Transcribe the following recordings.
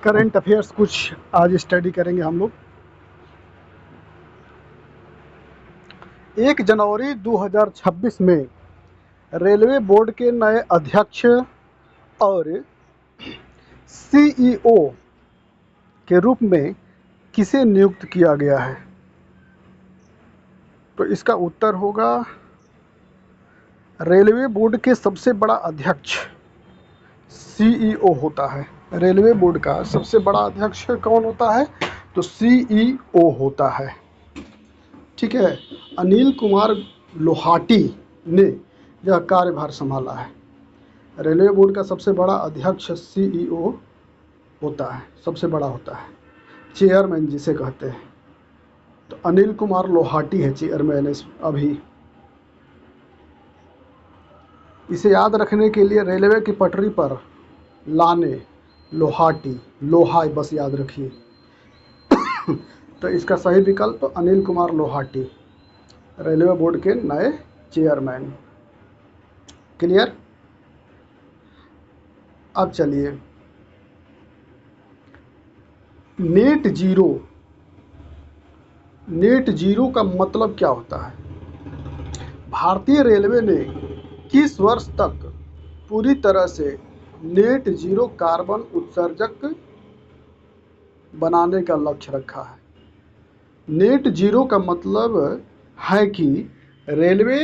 Current affairs कुछ आज study करेंगे हम लोग। 1 जनवरी 2026 में रेलवे बोर्ड के नए अध्यक्ष और सीईओ के रूप में किसे नियुक्त किया गया है? तो इसका उत्तर होगा रेलवे बोर्ड के सबसे बड़ा अध्यक्ष सीईओ होता है। रेलवे बोर्ड का सबसे बड़ा अध्यक्ष कौन होता है? तो सीईओ होता है। ठीक है, अनिल कुमार लोहाटी ने यह कार्यभार संभाला है। रेलवे बोर्ड का सबसे बड़ा अध्यक्ष सीईओ होता है, सबसे बड़ा होता है, चेयरमैन जिसे कहते हैं। तो अनिल कुमार लोहाटी है चेयरमैन अभी। इसे याद रखने के लिए रेलवे की पटरी पर लाने लोहाटी, लोहा बस याद रखिए। तो इसका सही विकल्प अनिल कुमार लोहाटी, रेलवे बोर्ड के नए चेयरमैन। क्लियर? अब चलिए, नेट जीरो का मतलब क्या होता है? भारतीय रेलवे ने किस वर्ष तक पूरी तरह से नेट जीरो कार्बन उत्सर्जक बनाने का लक्ष्य रखा है? नेट जीरो का मतलब है कि रेलवे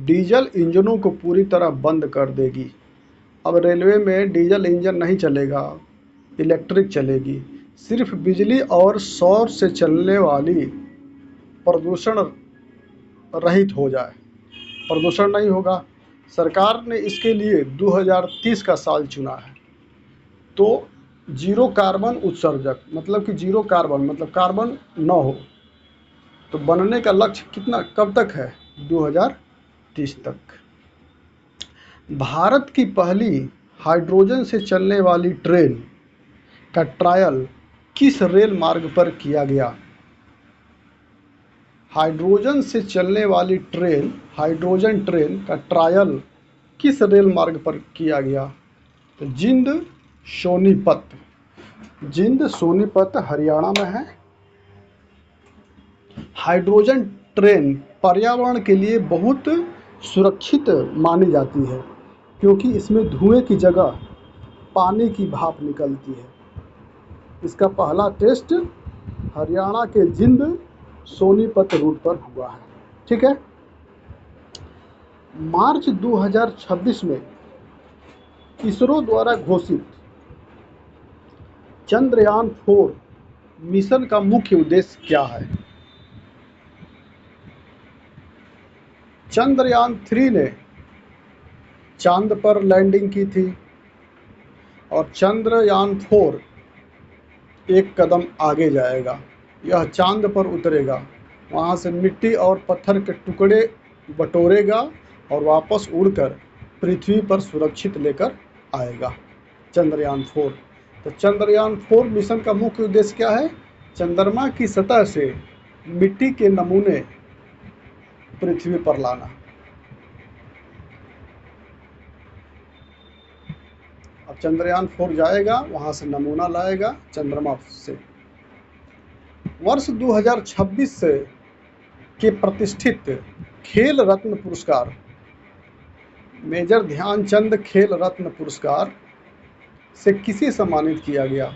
डीजल इंजनों को पूरी तरह बंद कर देगी। अब रेलवे में डीजल इंजन नहीं चलेगा, इलेक्ट्रिक चलेगी। सिर्फ बिजली और सौर से चलने वाली प्रदूषण रहित हो जाए, प्रदूषण नहीं होगा। सरकार ने इसके लिए 2030 का साल चुना है। तो जीरो कार्बन उत्सर्जक मतलब कि जीरो कार्बन मतलब कार्बन न हो, तो बनने का लक्ष्य कितना, कब तक है? 2030 तक। भारत की पहली हाइड्रोजन से चलने वाली ट्रेन का ट्रायल किस रेल मार्ग पर किया गया? हाइड्रोजन से चलने वाली ट्रेन, हाइड्रोजन ट्रेन का ट्रायल किस रेल मार्ग पर किया गया? तो जिंद सोनीपत, जिंद सोनीपत हरियाणा में है। हाइड्रोजन ट्रेन पर्यावरण के लिए बहुत सुरक्षित मानी जाती है, क्योंकि इसमें धुएं की जगह पानी की भाप निकलती है। इसका पहला टेस्ट हरियाणा के जिंद सोनीपत रूट पर हुआ है। ठीक है। मार्च 2026 में इसरो द्वारा घोषित चंद्रयान 4 मिशन का मुख्य उद्देश्य क्या है? चंद्रयान 3 ने चांद पर लैंडिंग की थी और चंद्रयान 4 एक कदम आगे जाएगा। यह चांद पर उतरेगा, वहां से मिट्टी और पत्थर के टुकड़े बटोरेगा और वापस उड़कर पृथ्वी पर सुरक्षित लेकर आएगा। चंद्रयान 4। तो चंद्रयान 4 मिशन का मुख्य उद्देश्य क्या है? चंद्रमा की सतह से मिट्टी के नमूने पृथ्वी पर लाना। अब चंद्रयान 4 जाएगा, वहां से नमूना लाएगा चंद्रमा से। वर्ष 2026 के प्रतिष्ठित खेल रत्न पुरस्कार, मेजर ध्यानचंद खेल रत्न पुरस्कार से किसे सम्मानित किया गया?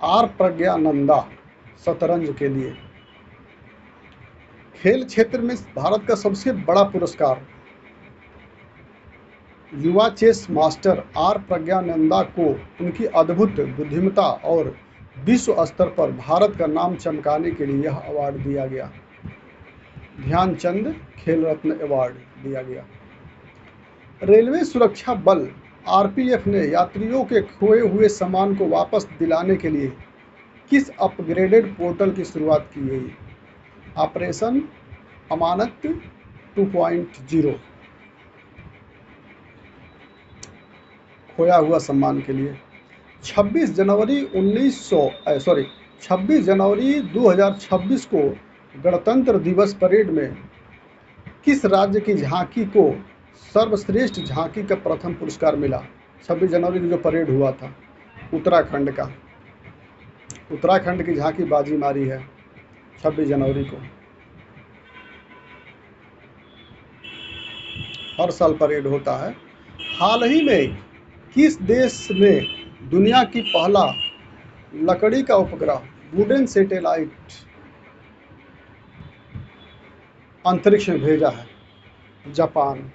आर प्रज्ञानंदा, शतरंज के लिए। खेल क्षेत्र में भारत का सबसे बड़ा पुरस्कार युवा चेस मास्टर आर प्रज्ञानंदा को उनकी अद्भुत बुद्धिमत्ता और विश्व स्तर पर भारत का नाम चमकाने के लिए यह अवार्ड दिया गया। ध्यानचंद खेल रत्न अवार्ड दिया गया। रेलवे सुरक्षा बल आरपीएफ ने यात्रियों के खोए हुए सामान को वापस दिलाने के लिए किस अपग्रेडेड पोर्टल की शुरुआत की गई? ऑपरेशन अमानत 2.0, खोया हुआ सम्मान के लिए। 26 जनवरी 2026 को गणतंत्र दिवस परेड में किस राज्य की झांकी को सर्वश्रेष्ठ झांकी का प्रथम पुरस्कार मिला? 26 जनवरी को जो परेड हुआ था, उत्तराखंड का। उत्तराखंड की झांकी बाजी मारी है 26 जनवरी को। हर साल परेड होता है। हाल ही में किस देश ने दुनिया की पहला लकड़ी का उपग्रह वुडन सैटेलाइट अंतरिक्ष में भेजा है? जापान।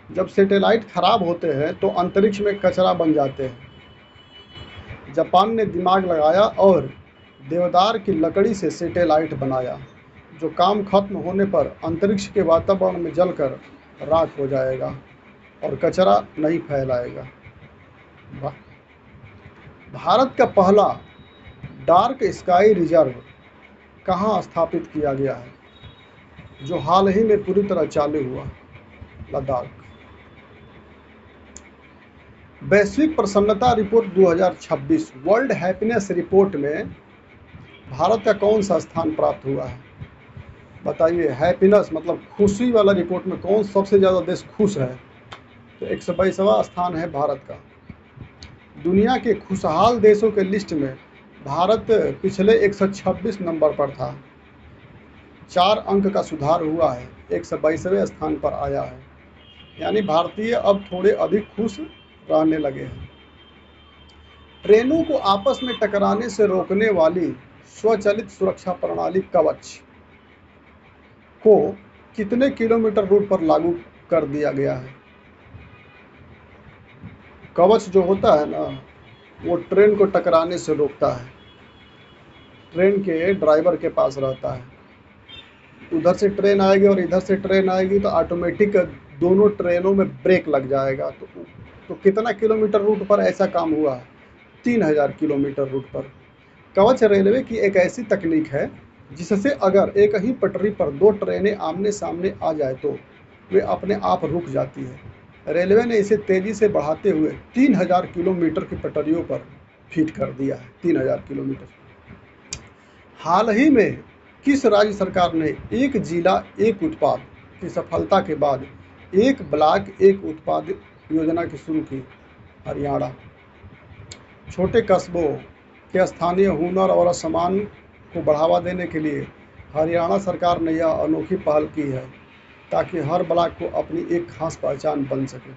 जब सैटेलाइट खराब होते हैं तो अंतरिक्ष में कचरा बन जाते हैं। जापान ने दिमाग लगाया और देवदार की लकड़ी से सैटेलाइट बनाया, जो काम खत्म होने पर अंतरिक्ष के वातावरण में जलकर राख हो जाएगा और कचरा नहीं फैलाएगा। वाह। भारत का पहला डार्क स्काई रिजर्व कहाँ स्थापित किया गया है, जो हाल ही में पूरी तरह चालू हुआ? लद्दाख। वैश्विक प्रसन्नता रिपोर्ट 2026 वर्ल्ड हैप्पीनेस रिपोर्ट में भारत का कौन सा स्थान प्राप्त हुआ है? बताइए। हैप्पीनेस मतलब खुशी वाला रिपोर्ट में कौन सबसे ज़्यादा देश खुश है? तो 122वां स्थान है भारत का। दुनिया के खुशहाल देशों के लिस्ट में भारत पिछले 126 नंबर पर था। 4 अंक का सुधार हुआ है, 122वें स्थान पर आया है। यानी भारतीय अब थोड़े अधिक खुश रहने लगे हैं। ट्रेनों को आपस में टकराने से रोकने वाली स्वचालित सुरक्षा प्रणाली कवच को कितने किलोमीटर रूट पर लागू कर दिया गया है? कवच जो होता है ना, वो ट्रेन को टकराने से रोकता है। ट्रेन के ड्राइवर के पास रहता है। उधर से ट्रेन आएगी और इधर से ट्रेन आएगी तो ऑटोमेटिक दोनों ट्रेनों में ब्रेक लग जाएगा। तो कितना किलोमीटर रूट पर ऐसा काम हुआ है? 3000 किलोमीटर रूट पर। कवच रेलवे की एक ऐसी तकनीक है जिससे अगर एक ही पटरी पर 2 ट्रेनें आमने सामने आ जाए तो वे अपने आप रुक जाती है। रेलवे ने इसे तेजी से बढ़ाते हुए 3000 किलोमीटर की पटरियों पर फिट कर दिया है। 3000 किलोमीटर। हाल ही में किस राज्य सरकार ने एक जिला एक उत्पाद की सफलता के बाद एक ब्लॉक एक उत्पाद योजना की शुरू की? हरियाणा। छोटे कस्बों के स्थानीय हुनर और सम्मान को बढ़ावा देने के लिए हरियाणा सरकार ने यह अनोखी पहल की है, ताकि हर ब्लॉक को अपनी एक खास पहचान बन सके।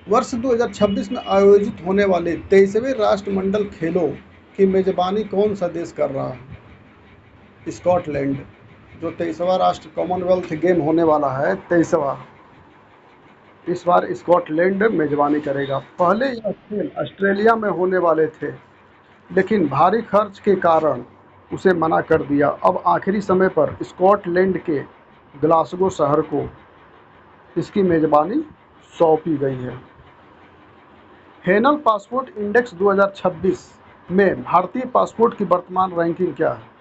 वर्ष 2026 में आयोजित होने वाले 23वें राष्ट्रमंडल खेलों की मेजबानी कौन सा देश कर रहा है? स्कॉटलैंड। जो 23वां राष्ट्र कॉमनवेल्थ गेम होने वाला है, 23वां, इस बार स्कॉटलैंड मेजबानी करेगा। पहले यह खेल ऑस्ट्रेलिया में होने वाले थे, लेकिन भारी खर्च के कारण उसे मना कर दिया। अब आखिरी समय पर स्कॉटलैंड के ग्लासगो शहर को इसकी मेजबानी सौंपी गई है। हेनल पासपोर्ट इंडेक्स 2026 में भारतीय पासपोर्ट की वर्तमान रैंकिंग क्या है?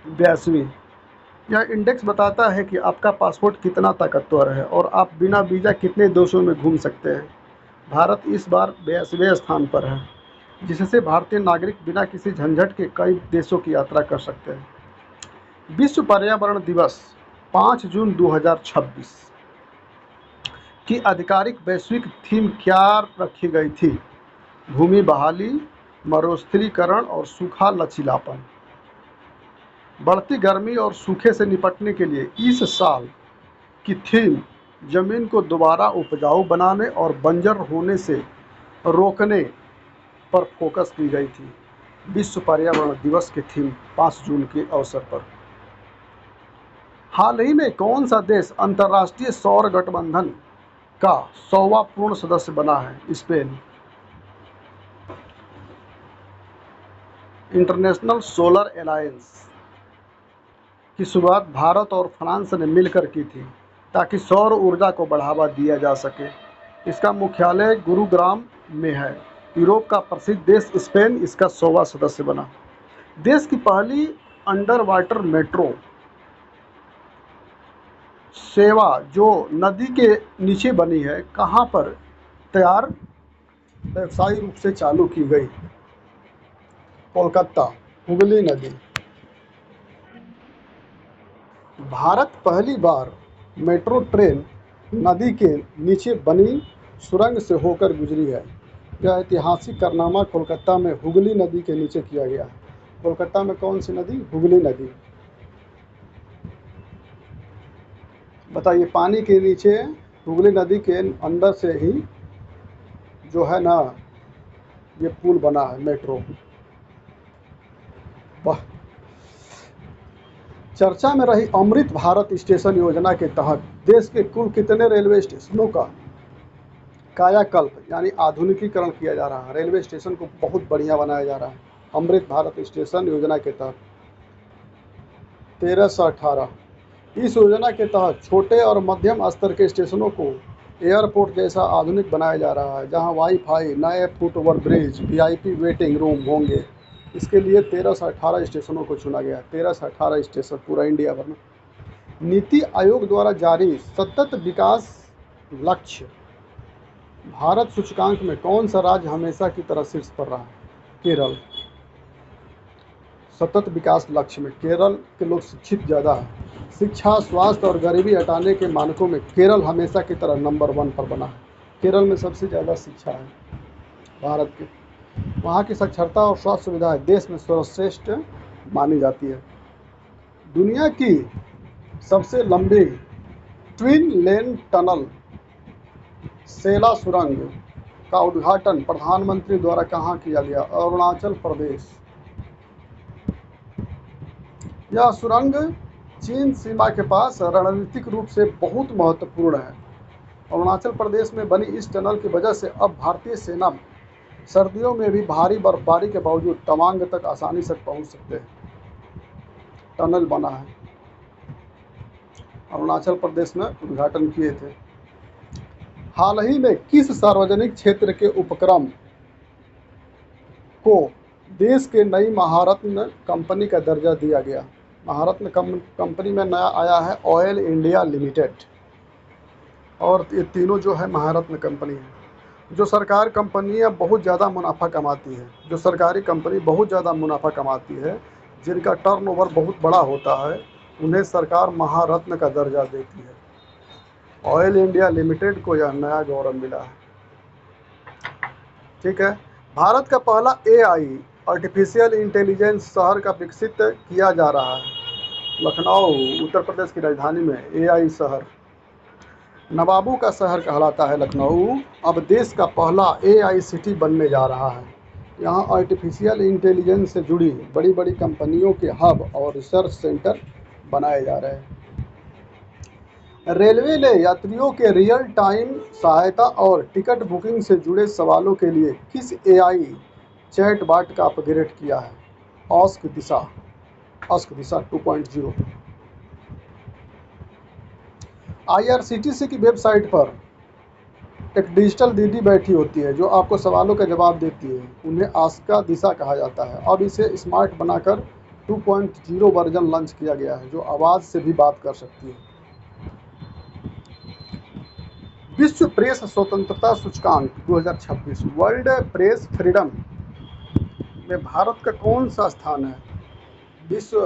82वीं। यह इंडेक्स बताता है कि आपका पासपोर्ट कितना ताकतवर है और आप बिना वीज़ा कितने देशों में घूम सकते हैं। भारत इस बार 82वें स्थान पर है, जिससे भारतीय नागरिक बिना किसी झंझट के कई देशों की यात्रा कर सकते हैं। विश्व पर्यावरण दिवस 5 जून 2026 की आधिकारिक वैश्विक थीम क्या रखी गई थी? भूमि बहाली, मरुस्थलीकरण और सूखा लचीलापन। बढ़ती गर्मी और सूखे से निपटने के लिए इस साल की थीम जमीन को दोबारा उपजाऊ बनाने और बंजर होने से रोकने पर फोकस की गई थी। विश्व पर्यावरण दिवस की थीम 5 जून के अवसर पर। हाल ही में कौन सा देश अंतर्राष्ट्रीय सौर गठबंधन का 100वां पूर्ण सदस्य बना है? स्पेन। इंटरनेशनल सोलर अलायंस की शुरुआत भारत और फ्रांस ने मिलकर की थी, ताकि सौर ऊर्जा को बढ़ावा दिया जा सके। इसका मुख्यालय गुरुग्राम में है। यूरोप का प्रसिद्ध देश स्पेन इसका 100वां सदस्य बना। देश की पहली अंडर वाटर मेट्रो सेवा जो नदी के नीचे बनी है, कहाँ पर तैयार व्यवसायिक रूप से चालू की गई? कोलकाता, हुगली नदी। भारत पहली बार मेट्रो ट्रेन नदी के नीचे बनी सुरंग से होकर गुजरी है। यह ऐतिहासिक कारनामा कोलकाता में हुगली नदी के नीचे किया गया है। कोलकाता में कौन सी नदी? हुगली नदी। बताइए, पानी के नीचे हुगली नदी के अंदर से ही जो है ना ये पुल बना है, मेट्रो। वाह। चर्चा में रही अमृत भारत स्टेशन योजना के तहत देश के कुल कितने रेलवे स्टेशनों का कायाकल्प यानी आधुनिकीकरण किया जा रहा है? रेलवे स्टेशन को बहुत बढ़िया बनाया जा रहा है अमृत भारत स्टेशन योजना के तहत। 1318। इस योजना के तहत छोटे और मध्यम स्तर के स्टेशनों को एयरपोर्ट जैसा आधुनिक बनाया जा रहा है, जहां वाईफाई, नए foot over bridge, VIP waiting room होंगे। इसके लिए 13 से 18 स्टेशनों को चुना गया। 13 से 18 स्टेशन पूरा इंडिया भर में। नीति आयोग द्वारा जारी सतत विकास लक्ष्य भारत सूचकांक में कौन सा राज्य हमेशा की तरह शीर्ष पर रहा? केरल। सतत विकास लक्ष्य में केरल के लोग शिक्षित ज़्यादा है। शिक्षा, स्वास्थ्य और गरीबी हटाने के मानकों में केरल हमेशा की तरह नंबर 1 पर बना है। केरल में सबसे ज़्यादा शिक्षा है भारत के। वहाँ की साक्षरता और स्वास्थ्य सुविधाएं देश में सर्वश्रेष्ठ मानी जाती है। दुनिया की सबसे लंबी ट्विन लेन टनल सेला सुरंग का उद्घाटन प्रधानमंत्री द्वारा कहाँ किया गया? अरुणाचल प्रदेश। यह सुरंग चीन सीमा के पास रणनीतिक रूप से बहुत महत्वपूर्ण है। अरुणाचल प्रदेश में बनी इस टनल की वजह से अब भारतीय सेना सर्दियों में भी भारी बर्फबारी के बावजूद तवांग तक आसानी से पहुंच सकते हैं। टनल बना है, अरुणाचल प्रदेश में उद्घाटन किए थे। हाल ही में किस सार्वजनिक क्षेत्र के उपक्रम को देश के नई महारत्न कंपनी का दर्जा दिया गया? महारत्न कंपनी में नया आया है ऑयल इंडिया लिमिटेड, और ये तीनों जो है महारत्न कंपनी है। जो सरकार कंपनियां बहुत ज़्यादा मुनाफा कमाती है, जो सरकारी कंपनी बहुत ज़्यादा मुनाफा कमाती है, जिनका टर्नओवर बहुत बड़ा होता है, उन्हें सरकार महारत्न का दर्जा देती है। ऑयल इंडिया लिमिटेड को यह नया गौरव मिला है। ठीक है। भारत का पहला एआई आर्टिफिशियल इंटेलिजेंस शहर का विकसित किया जा रहा है। लखनऊ उत्तर प्रदेश की राजधानी में एआई शहर, नवाबों का शहर कहलाता है लखनऊ, अब देश का पहला एआई सिटी बनने जा रहा है। यहाँ आर्टिफिशियल इंटेलिजेंस से जुड़ी बड़ी बड़ी कंपनियों के हब और रिसर्च सेंटर बनाए जा रहे हैं। रेलवे ने यात्रियों के रियल टाइम सहायता और टिकट बुकिंग से जुड़े सवालों के लिए किस एआई चैटबॉट का अपग्रेड किया है? आस्क दिशा 2.0। आईआरसीटीसी की वेबसाइट पर एक डिजिटल दीदी बैठी होती है जो आपको सवालों का जवाब देती है। उन्हें आस्क दिशा कहा जाता है। अब इसे स्मार्ट बनाकर 2.0 वर्जन लॉन्च किया गया है, जो आवाज़ से भी बात कर सकती है। विश्व प्रेस स्वतंत्रता सूचकांक 2026 वर्ल्ड प्रेस फ्रीडम में भारत का कौन सा स्थान है? विश्व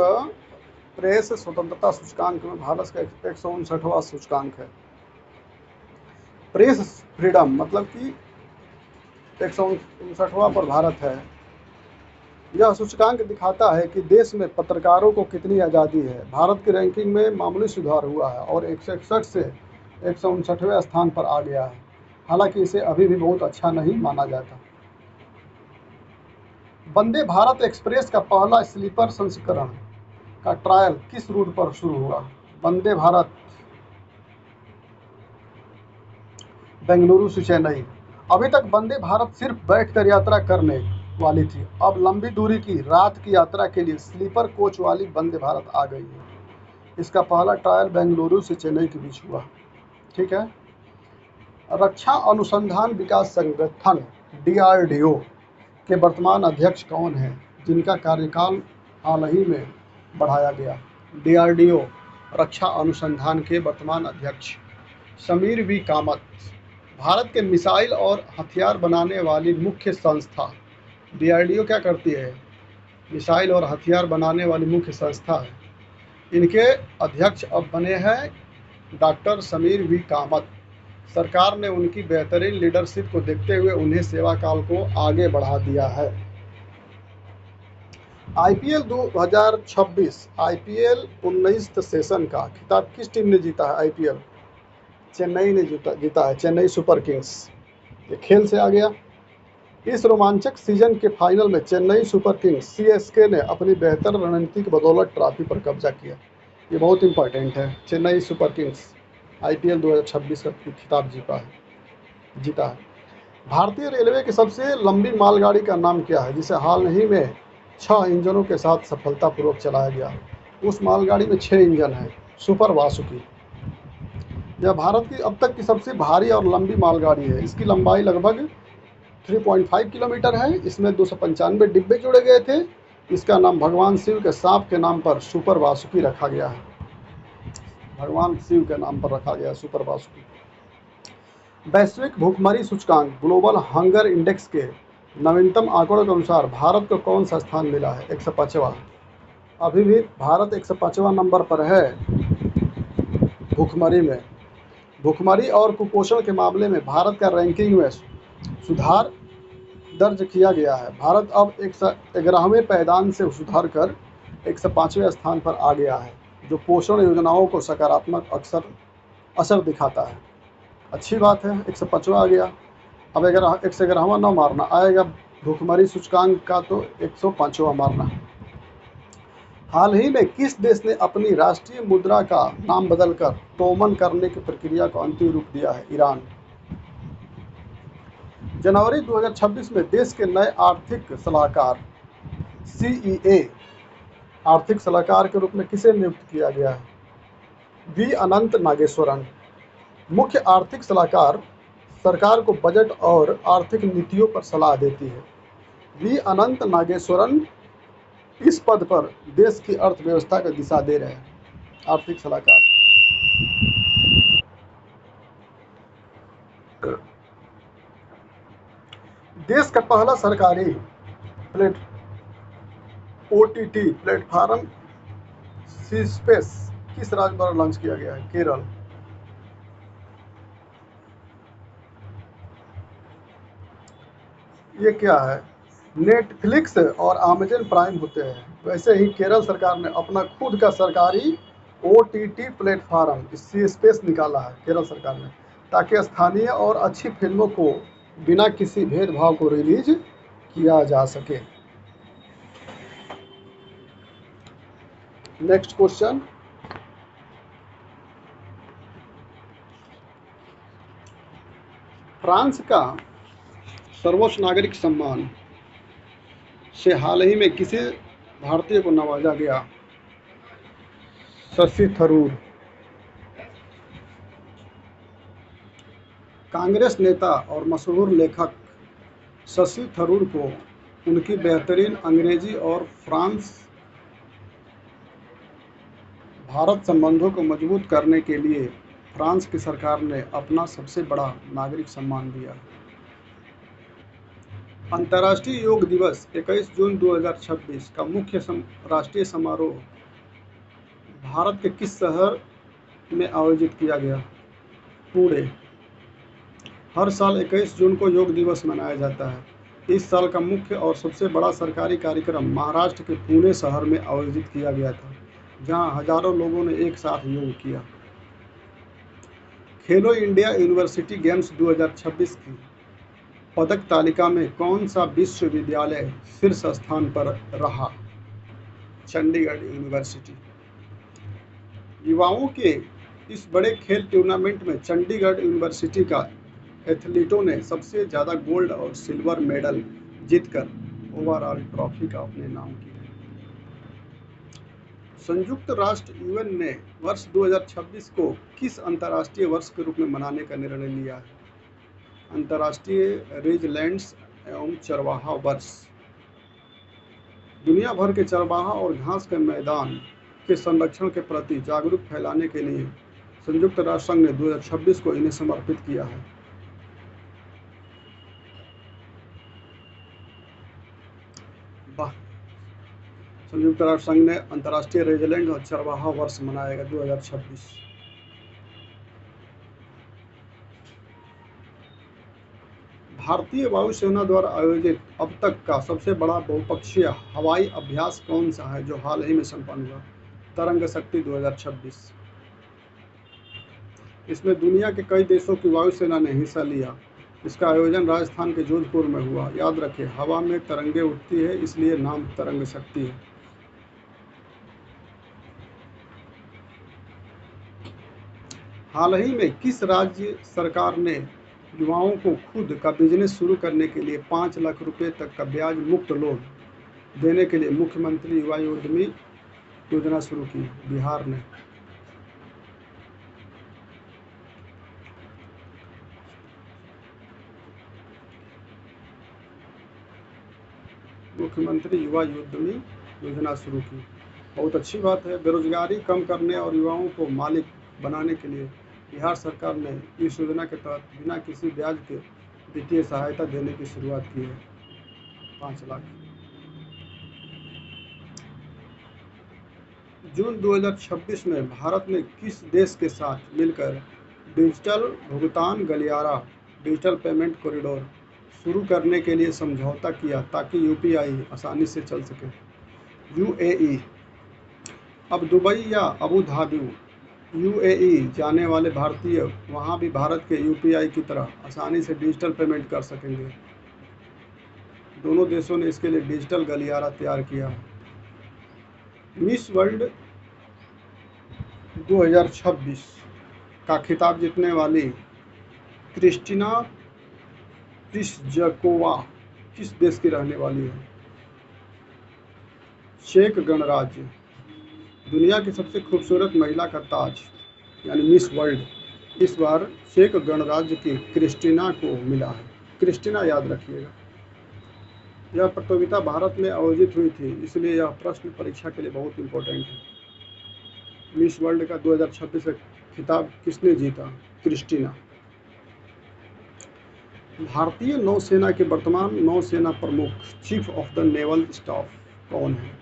प्रेस स्वतंत्रता सूचकांक में भारत का 159वां सूचकांक है। प्रेस फ्रीडम मतलब कि 159वां पर भारत है। यह सूचकांक दिखाता है कि देश में पत्रकारों को कितनी आज़ादी है। भारत की रैंकिंग में मामूली सुधार हुआ है और 161 से 159वें स्थान पर आ गया है। हालांकि इसे अभी भी बहुत अच्छा नहीं माना जाता। वंदे भारत एक्सप्रेस का पहला स्लीपर संस्करण का ट्रायल किस रूट पर शुरू हुआ? वंदे भारत बेंगलुरु से चेन्नई। अभी तक वंदे भारत सिर्फ बैठकर यात्रा करने वाली थी। अब लंबी दूरी की रात की यात्रा के लिए स्लीपर कोच वाली वंदे भारत आ गई है। इसका पहला ट्रायल बेंगलुरु से चेन्नई के बीच हुआ। ठीक है। रक्षा अनुसंधान विकास संगठन DRDO के वर्तमान अध्यक्ष कौन है, जिनका कार्यकाल हाल ही में बढ़ाया गया? DRDO रक्षा अनुसंधान के वर्तमान अध्यक्ष समीर वी कामत। भारत के मिसाइल और हथियार बनाने वाली मुख्य संस्था DRDO क्या करती है? मिसाइल और हथियार बनाने वाली मुख्य संस्था है। इनके अध्यक्ष अब बने हैं डॉक्टर समीर वी कामत। सरकार ने उनकी बेहतरीन लीडरशिप को देखते हुए उन्हें सेवा काल को आगे बढ़ा दिया है। आईपीएल 2026 आईपीएल 19 सेशन का खिताब किस टीम ने जीता है? आईपीएल चेन्नई ने जीता है, चेन्नई सुपर किंग्स। ये खेल से आ गया। इस रोमांचक सीजन के फाइनल में चेन्नई सुपर किंग्स सीएसके ने अपनी बेहतर रणनीति की बदौलत ट्रॉफी पर कब्जा किया। ये बहुत इंपॉर्टेंट है। चेन्नई सुपर किंग्स आईपीएल 2026 का खिताब जीता है। भारतीय रेलवे की सबसे लंबी मालगाड़ी का नाम क्या है, जिसे हाल ही में 6 इंजनों के साथ सफलतापूर्वक चलाया गया? उस मालगाड़ी में 6 इंजन हैं। सुपर वासुकी। यह भारत की अब तक की सबसे भारी और लंबी मालगाड़ी है। इसकी लंबाई लगभग 3.5 किलोमीटर है। इसमें 295 डिब्बे जोड़े गए थे। इसका नाम भगवान शिव के सांप के नाम पर सुपर वासुकी रखा गया है। भगवान शिव के नाम पर रखा गया है सुपर वासुकी। वैश्विक भूखमरी सूचकांक ग्लोबल हंगर इंडेक्स के नवीनतम आंकड़ों के अनुसार भारत को कौन सा स्थान मिला है? 105वां। अभी भी भारत 105वां नंबर पर है भूखमरी में। भूखमरी और कुपोषण के मामले में भारत का रैंकिंग में सुधार दर्ज किया गया है। भारत अब 111वें पायदान से सुधार कर 105वें स्थान पर आ गया है, जो पोषण योजनाओं को सकारात्मक असर दिखाता है। अच्छी बात है, 105वां आ गया। अब अगर 111वां न मारना आएगा भूखमरी सूचकांक का, तो 105वां मारना। हाल ही में किस देश ने अपनी राष्ट्रीय मुद्रा का नाम बदलकर टोमन करने की प्रक्रिया को अंतिम रूप दिया है? ईरान। जनवरी 2026 में देश के नए आर्थिक सलाहकार सीईए आर्थिक सलाहकार के रूप में किसे नियुक्त किया गया है? वी अनंत नागेश्वरन। मुख्य आर्थिक सलाहकार सरकार को बजट और आर्थिक नीतियों पर सलाह देती है। वी अनंत नागेश्वरन इस पद पर देश की अर्थव्यवस्था को दिशा दे रहे हैं। आर्थिक सलाहकार। देश का पहला सरकारी ओटीटी प्लेटफॉर्म सी स्पेस किस राज्य द्वारा लॉन्च किया गया है? केरल। ये क्या है? नेटफ्लिक्स और अमेजन प्राइम होते हैं, वैसे ही केरल सरकार ने अपना खुद का सरकारी ओटीटी प्लेटफॉर्म सी स्पेस निकाला है केरल सरकार ने, ताकि स्थानीय और अच्छी फिल्मों को बिना किसी भेदभाव को रिलीज किया जा सके। Next question. फ्रांस का सर्वोच्च नागरिक सम्मान से हाल ही में किसी भारतीय को नवाजा गया? शशि थरूर। कांग्रेस नेता और मशहूर लेखक शशि थरूर को उनकी बेहतरीन अंग्रेजी और फ्रांस भारत संबंधों को मजबूत करने के लिए फ्रांस की सरकार ने अपना सबसे बड़ा नागरिक सम्मान दिया। अंतर्राष्ट्रीय योग दिवस 21 जून 2026 का मुख्य राष्ट्रीय समारोह भारत के किस शहर में आयोजित किया गया? पुणे। हर साल 21 जून को योग दिवस मनाया जाता है। इस साल का मुख्य और सबसे बड़ा सरकारी कार्यक्रम महाराष्ट्र के पुणे शहर में आयोजित किया गया था, जहां हजारों लोगों ने एक साथ योग किया। खेलो इंडिया यूनिवर्सिटी गेम्स 2026 की पदक तालिका में कौन सा विश्वविद्यालय शीर्ष स्थान पर रहा? चंडीगढ़ यूनिवर्सिटी। युवाओं के इस बड़े खेल टूर्नामेंट में चंडीगढ़ यूनिवर्सिटी का एथलीटों ने सबसे ज़्यादा गोल्ड और सिल्वर मेडल जीतकर ओवरऑल ट्रॉफी का अपने नाम किया। संयुक्त राष्ट्र यूएन ने वर्ष 2026 को किस अंतर्राष्ट्रीय वर्ष के रूप में मनाने का निर्णय लिया है? अंतर्राष्ट्रीय रेंजलैंड्स एवं चरवाहा वर्ष। दुनिया भर के चरवाहा और घास के मैदान के संरक्षण के प्रति जागरूकता फैलाने के लिए संयुक्त राष्ट्र संघ ने 2026 को इन्हें समर्पित किया है। संयुक्त राष्ट्र संघ ने अंतर्राष्ट्रीय रेंजलैंड और चरवाहा वर्ष मनाएगा 2026। भारतीय वायुसेना द्वारा आयोजित अब तक का सबसे बड़ा बहुपक्षीय हवाई अभ्यास कौन सा है जो हाल ही में संपन्न हुआ? तरंग शक्ति 2026। इसमें दुनिया के कई देशों की वायुसेना ने हिस्सा लिया। इसका आयोजन राजस्थान के जोधपुर में हुआ। याद रखें, हवा में तरंगे उठती है, इसलिए नाम तरंग शक्ति है। हाल ही में किस राज्य सरकार ने युवाओं को खुद का बिजनेस शुरू करने के लिए 5 लाख रुपए तक का ब्याज मुक्त लोन देने के लिए मुख्यमंत्री युवा उद्यमी योजना शुरू की? बिहार ने। मुख्यमंत्री युवा उद्यमी योजना शुरू की, बहुत अच्छी बात है। बेरोजगारी कम करने और युवाओं को मालिक बनाने के लिए बिहार सरकार ने इस योजना के तहत बिना किसी ब्याज के वित्तीय सहायता देने की शुरुआत की है, 5 लाख। जून 2026 में भारत ने किस देश के साथ मिलकर डिजिटल भुगतान गलियारा डिजिटल पेमेंट कॉरिडोर शुरू करने के लिए समझौता किया ताकि यूपीआई आसानी से चल सके? यूएई। अब दुबई या अबू धाबी यूएई जाने वाले भारतीय वहां भी भारत के यूपीआई की तरह आसानी से डिजिटल पेमेंट कर सकेंगे। दोनों देशों ने इसके लिए डिजिटल गलियारा तैयार किया है। मिस वर्ल्ड 2026 का खिताब जीतने वाली क्रिस्टिना प्लिसजकोवा किस देश की रहने वाली है? चेक गणराज्य। दुनिया की सबसे खूबसूरत महिला का ताज यानी मिस वर्ल्ड इस बार चेक गणराज्य की क्रिस्टिना को मिला है। क्रिस्टिना याद रखिएगा। यह प्रतियोगिता भारत में आयोजित हुई थी, इसलिए यह प्रश्न परीक्षा के लिए बहुत इंपॉर्टेंट है। मिस वर्ल्ड का 2026 का खिताब किसने जीता? क्रिस्टिना। भारतीय नौसेना के वर्तमान नौसेना प्रमुख chief of the naval staff कौन है?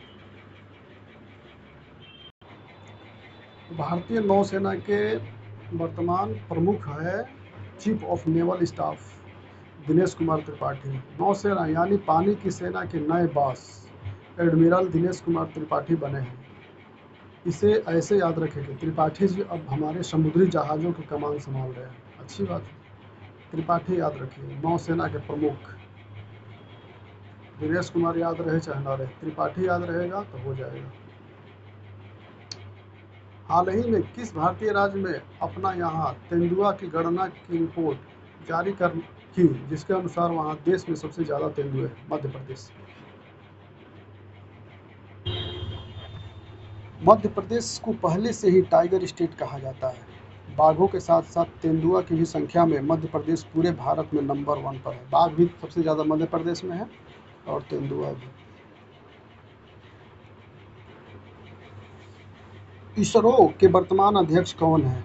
भारतीय नौसेना के वर्तमान प्रमुख है chief of naval staff Dinesh Kumar Tripathi. नौसेना यानी पानी की सेना के नए बॉस एडमिरल दिनेश कुमार त्रिपाठी बने हैं। इसे ऐसे याद रखें कि त्रिपाठी जी अब हमारे समुद्री जहाज़ों की कमान संभाल रहे हैं। अच्छी बात है, त्रिपाठी याद रखिए। नौसेना के प्रमुख दिनेश कुमार याद रहे चाहे ना रहे, त्रिपाठी याद रहेगा तो हो जाएगा। हाल ही में किस भारतीय राज्य में अपना यहाँ तेंदुआ की गणना की रिपोर्ट जारी कर की जिसके अनुसार वहाँ देश में सबसे ज़्यादा तेंदुए? मध्य प्रदेश। मध्य प्रदेश को पहले से ही टाइगर स्टेट कहा जाता है। बाघों के साथ साथ तेंदुआ की भी संख्या में मध्य प्रदेश पूरे भारत में नंबर 1 पर है। बाघ भी सबसे ज़्यादा मध्य प्रदेश में है और तेंदुआ भी। इसरो के वर्तमान अध्यक्ष कौन है?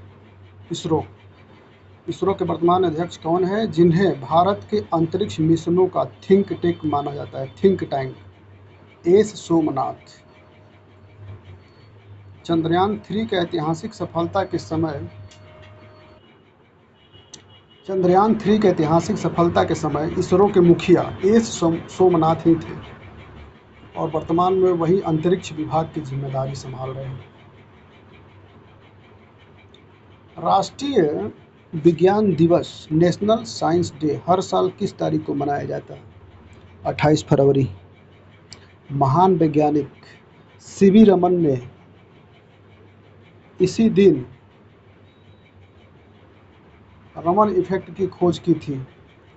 इसरो के वर्तमान अध्यक्ष कौन है जिन्हें भारत के अंतरिक्ष मिशनों का थिंक टैंक माना जाता है? Think tank. S Somnath. Chandrayaan 3 की ऐतिहासिक सफलता के समय इसरो के मुखिया एस सोमनाथ ही थे और वर्तमान में वही अंतरिक्ष विभाग की जिम्मेदारी संभाल रहे हैं। राष्ट्रीय विज्ञान दिवस नेशनल साइंस डे हर साल किस तारीख को मनाया जाता है? 28 फरवरी। महान वैज्ञानिक सीवी रमन ने इसी दिन रमन इफेक्ट की खोज की थी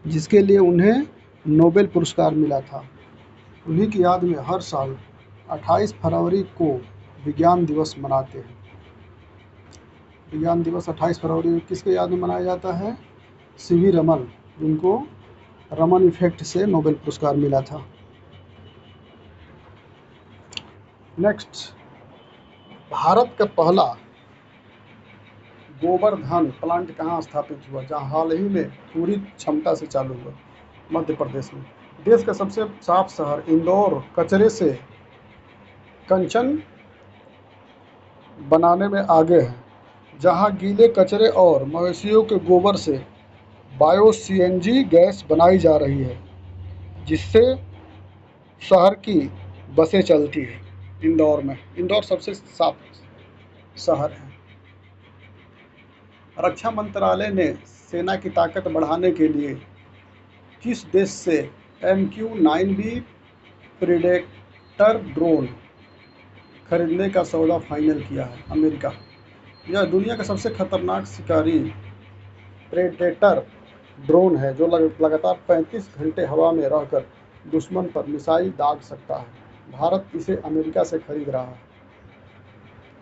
जिसके लिए उन्हें नोबेल पुरस्कार मिला था। उन्हीं की याद में हर साल 28 फरवरी को विज्ञान दिवस मनाते हैं। विज्ञान दिवस 28 फरवरी किसके याद में मनाया जाता है? सीवी रमन, जिनको रमन इफेक्ट से नोबेल पुरस्कार मिला था। नेक्स्ट, भारत का पहला गोवर्धन प्लांट कहाँ स्थापित हुआ जहाँ हाल ही में पूरी क्षमता से चालू हुआ? मध्य प्रदेश में। देश का सबसे साफ शहर इंदौर कचरे से कंचन बनाने में आगे है, जहाँ गीले कचरे और मवेशियों के गोबर से बायो सीएनजी गैस बनाई जा रही है, जिससे शहर की बसें चलती हैं। इंदौर में, इंदौर सबसे साफ शहर है। रक्षा मंत्रालय ने सेना की ताकत बढ़ाने के लिए किस देश से MQ-9B प्रेडेटर ड्रोन खरीदने का सौदा फाइनल किया है? अमेरिका। यह दुनिया का सबसे खतरनाक शिकारी प्रेडेटर ड्रोन है, जो लगातार 35 घंटे हवा में रहकर दुश्मन पर मिसाइल दाग सकता है। भारत इसे अमेरिका से खरीद रहा है।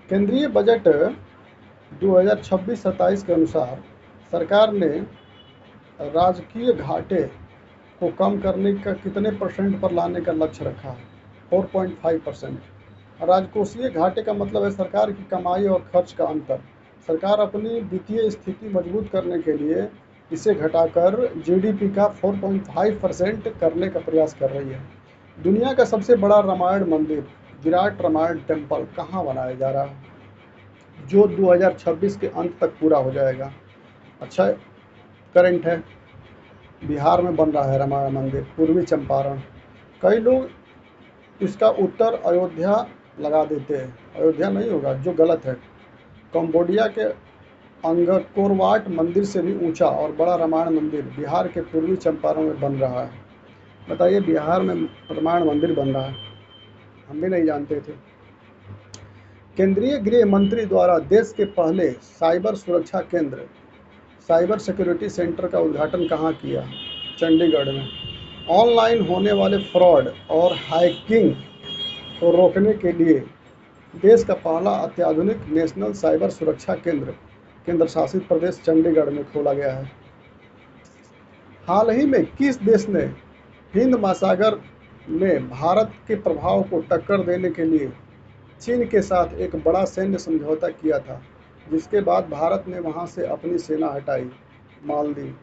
केंद्रीय बजट 2026-27 के अनुसार सरकार ने राजकीय घाटे को कम करने का कितने % पर लाने का लक्ष्य रखा है? 4.5%। राजकोषीय घाटे का मतलब है सरकार की कमाई और खर्च का अंतर। सरकार अपनी वित्तीय स्थिति मजबूत करने के लिए इसे घटाकर GDP का 4.5% करने का प्रयास कर रही है। दुनिया का सबसे बड़ा रामायण मंदिर, विराट रामायण टेम्पल, कहाँ बनाया जा रहा है, जो 2026 के अंत तक पूरा हो जाएगा? अच्छा करंट है। बिहार में बन रहा है रामायण मंदिर, पूर्वी चंपारण। कई लोग इसका उत्तर अयोध्या लगा देते हैं। अयोध्या नहीं होगा, जो गलत है। कंबोडिया के अंगकोर वाट मंदिर से भी ऊंचा और बड़ा रामायण मंदिर बिहार के पूर्वी चंपारण में बन रहा है। बताइए, बिहार में रामायण मंदिर बन रहा है, हम भी नहीं जानते थे। केंद्रीय गृह मंत्री द्वारा देश के पहले साइबर सुरक्षा केंद्र, साइबर सिक्योरिटी सेंटर का उद्घाटन कहाँ किया? चंडीगढ़ में। ऑनलाइन होने वाले फ्रॉड और हैकिंग को रोकने के लिए देश का पहला अत्याधुनिक नेशनल साइबर सुरक्षा केंद्र केंद्र शासित प्रदेश चंडीगढ़ में खोला गया है। हाल ही में किस देश ने हिंद महासागर में भारत के प्रभाव को टक्कर देने के लिए चीन के साथ एक बड़ा सैन्य समझौता किया था, जिसके बाद भारत ने वहां से अपनी सेना हटाई? मालदीव।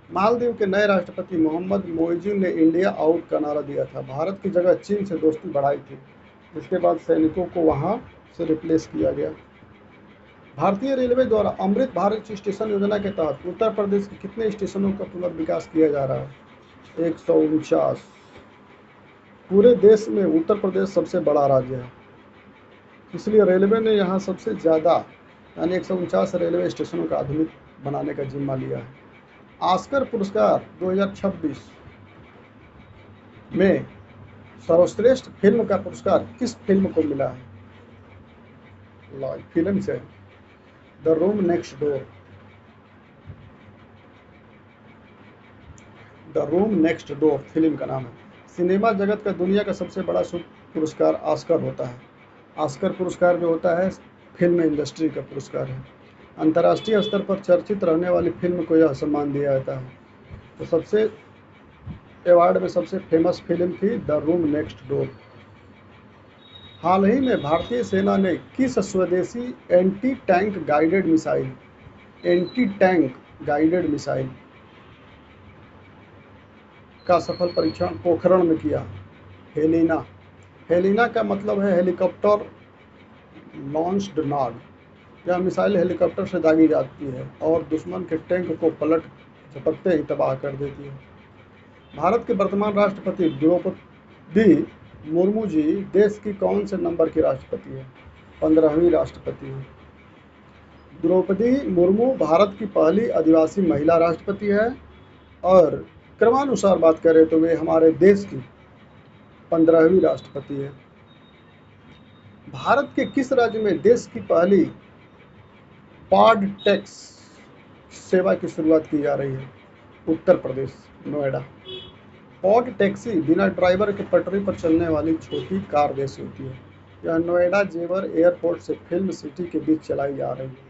मालदीव के नए राष्ट्रपति मोहम्मद मोइज़ी ने इंडिया आउट का नारा दिया था। भारत की जगह चीन से दोस्ती बढ़ाई थी, जिसके बाद सैनिकों को वहां से रिप्लेस किया गया। भारतीय रेलवे द्वारा अमृत भारत स्टेशन योजना के तहत उत्तर प्रदेश के कितने स्टेशनों का पुनर्विकास किया जा रहा है? 149। पूरे देश में उत्तर प्रदेश सबसे बड़ा राज्य है, इसलिए रेलवे ने यहाँ सबसे ज़्यादा यानी 149 रेलवे स्टेशनों का आधुनिक बनाने का जिम्मा लिया है। ऑस्कर पुरस्कार 2026 में सर्वश्रेष्ठ फिल्म का पुरस्कार किस फिल्म को मिला है? फिल्म से the room next door. The room next door film का नाम है। सिनेमा जगत का दुनिया का सबसे बड़ा पुरस्कार ऑस्कर होता है। ऑस्कर पुरस्कार जो होता है फिल्म इंडस्ट्री का पुरस्कार है। अंतर्राष्ट्रीय स्तर पर चर्चित रहने वाली फिल्म को यह सम्मान दिया जाता है। तो सबसे अवार्ड में सबसे फेमस फिल्म थी द रूम नेक्स्ट डोर। हाल ही में भारतीय सेना ने किस स्वदेशी एंटी टैंक गाइडेड मिसाइल का सफल परीक्षण पोखरण में किया? हेलिना। हेलिना का मतलब है हेलीकॉप्टर लॉन्च्ड नॉड। यह मिसाइल हेलीकॉप्टर से दागी जाती है और दुश्मन के टैंक को पलट झपकते ही तबाह कर देती है। भारत के वर्तमान राष्ट्रपति द्रौपदी मुर्मू जी देश की कौन से नंबर की राष्ट्रपति है? 15वीं राष्ट्रपति हैं। द्रौपदी मुर्मू भारत की पहली आदिवासी महिला राष्ट्रपति है और क्रमानुसार बात करें तो वे हमारे देश की 15वीं राष्ट्रपति है। भारत के किस राज्य में देश की पहली पॉड टैक्स सेवा की शुरुआत की जा रही है? उत्तर प्रदेश, नोएडा। पॉड टैक्सी बिना ड्राइवर के पटरी पर चलने वाली छोटी कार जैसी होती है। यह नोएडा जेवर एयरपोर्ट से फिल्म सिटी के बीच चलाई जा रही है।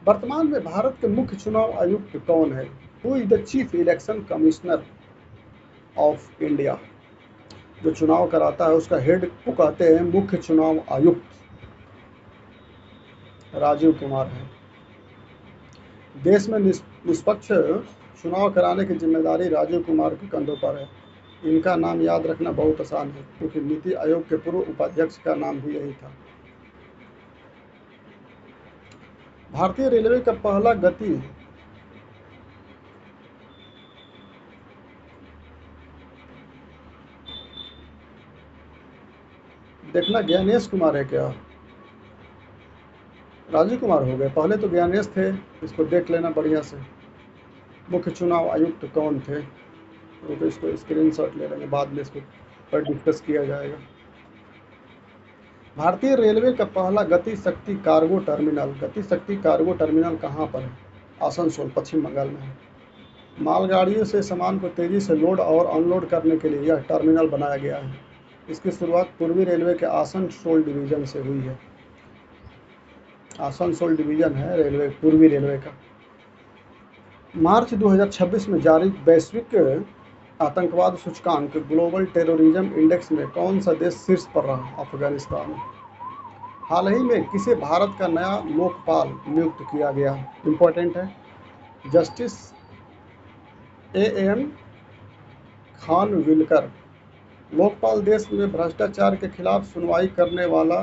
वर्तमान में भारत के मुख्य चुनाव आयुक्त कौन है? Who is the chief election commissioner of India? जो चुनाव कराता है उसका हेड को कहते हैं मुख्य चुनाव आयुक्त। राजीव कुमार है। देश में निष्पक्ष चुनाव कराने की जिम्मेदारी राजीव कुमार के कंधों पर है। इनका नाम याद रखना बहुत आसान है, क्योंकि नीति आयोग के पूर्व उपाध्यक्ष का नाम भी यही था। भारतीय रेलवे का पहला गति देखना ज्ञानेश कुमार है क्या, राजीव कुमार हो गए, पहले तो ज्ञानेश थे, इसको देख लेना बढ़िया से। मुख्य चुनाव आयुक्त कौन थे, वो तो इसको स्क्रीनशॉट ले लेंगे, बाद में इसको पर डिस्कस किया जाएगा। भारतीय रेलवे का पहला गति शक्ति कार्गो टर्मिनल कहाँ पर है, आसनसोल पश्चिम बंगाल में है। मालगाड़ियों से सामान को तेजी से लोड और अनलोड करने के लिए यह टर्मिनल बनाया गया है। इसकी शुरुआत पूर्वी रेलवे के आसनसोल डिवीजन से हुई है। आसनसोल डिवीजन है रेलवे, पूर्वी रेलवे का। मार्च 2026 में जारी वैश्विक आतंकवाद सूचकांक ग्लोबल टेररिज्म इंडेक्स में कौन सा देश शीर्ष पर रहा, अफगानिस्तान। हाल ही में किसे भारत का नया लोकपाल नियुक्त किया गया, इंपॉर्टेंट है, जस्टिस एएन खानविलकर। लोकपाल देश में भ्रष्टाचार के खिलाफ सुनवाई करने वाला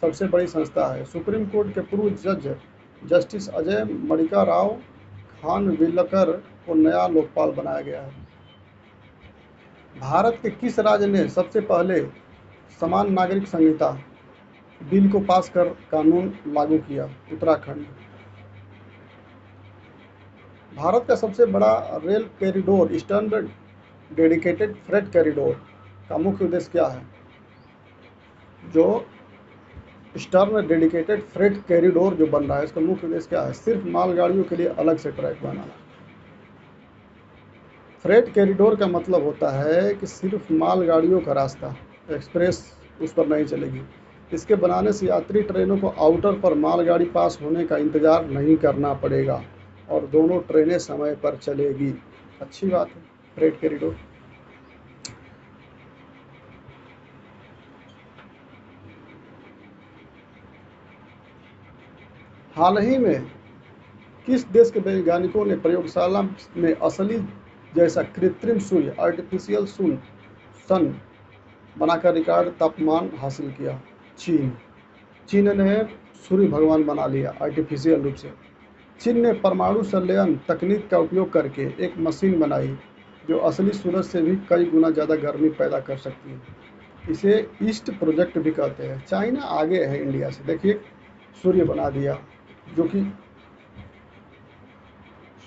सबसे बड़ी संस्था है। सुप्रीम कोर्ट के पूर्व जज जस्टिस अजय मणिका राव खानविलकर को नया लोकपाल बनाया गया है। भारत के किस राज्य ने सबसे पहले समान नागरिक संहिता बिल को पास कर कानून लागू किया, उत्तराखंड। भारत का सबसे बड़ा rail corridor eastern dedicated freight corridor का मुख्य उद्देश्य क्या है, जो ईस्टर्न डेडिकेटेड फ्रेट कॉरिडोर जो बन रहा है, इसका मुख्य उद्देश्य क्या है, सिर्फ मालगाड़ियों के लिए अलग से ट्रैक बनाना। फ्रेट कॉरिडोर का मतलब होता है कि सिर्फ मालगाड़ियों का रास्ता, एक्सप्रेस उस पर नहीं चलेगी। इसके बनाने से यात्री ट्रेनों को आउटर पर मालगाड़ी पास होने का इंतजार नहीं करना पड़ेगा और दोनों ट्रेनें समय पर चलेगी। अच्छी बात है, फ्रेट कॉरिडोर। हाल ही में किस देश के वैज्ञानिकों ने प्रयोगशाला में असली जैसा कृत्रिम सूर्य आर्टिफिशियल सन बनाकर रिकॉर्ड तापमान हासिल किया, चीन। चीन ने सूर्य भगवान बना लिया आर्टिफिशियल रूप से। चीन ने परमाणु संलयन तकनीक का उपयोग करके एक मशीन बनाई जो असली सूरज से भी कई गुना ज़्यादा गर्मी पैदा कर सकती है। इसे ईस्ट प्रोजेक्ट भी कहते हैं। चाइना आगे है इंडिया से, देखिए सूर्य बना दिया जो कि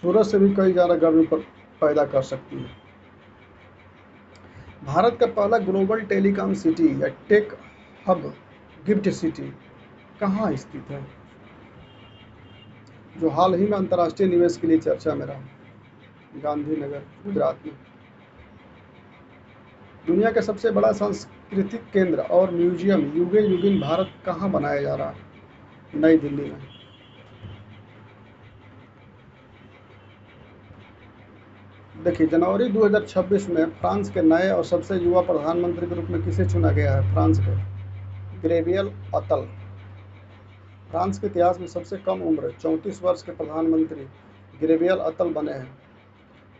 सूरज से भी कई ज़्यादा गर्मी पैदा कर सकती है। भारत का पहला ग्लोबल टेलीकॉम सिटी या टेक हब गिफ्ट सिटी कहाँ स्थित है, जो हाल ही में अंतर्राष्ट्रीय निवेश के लिए चर्चा में रहा, गांधीनगर गुजरात में। दुनिया का सबसे बड़ा सांस्कृतिक केंद्र और म्यूजियम युगे युगिन भारत कहाँ बनाया जा रहा है, नई दिल्ली में। देखिए जनवरी 2026 में फ्रांस के नए और सबसे युवा प्रधानमंत्री के रूप में किसे चुना गया है, फ्रांस के गैब्रियल अतल। फ्रांस के इतिहास में सबसे कम उम्र 34 वर्ष के प्रधानमंत्री गैब्रियल अतल बने हैं।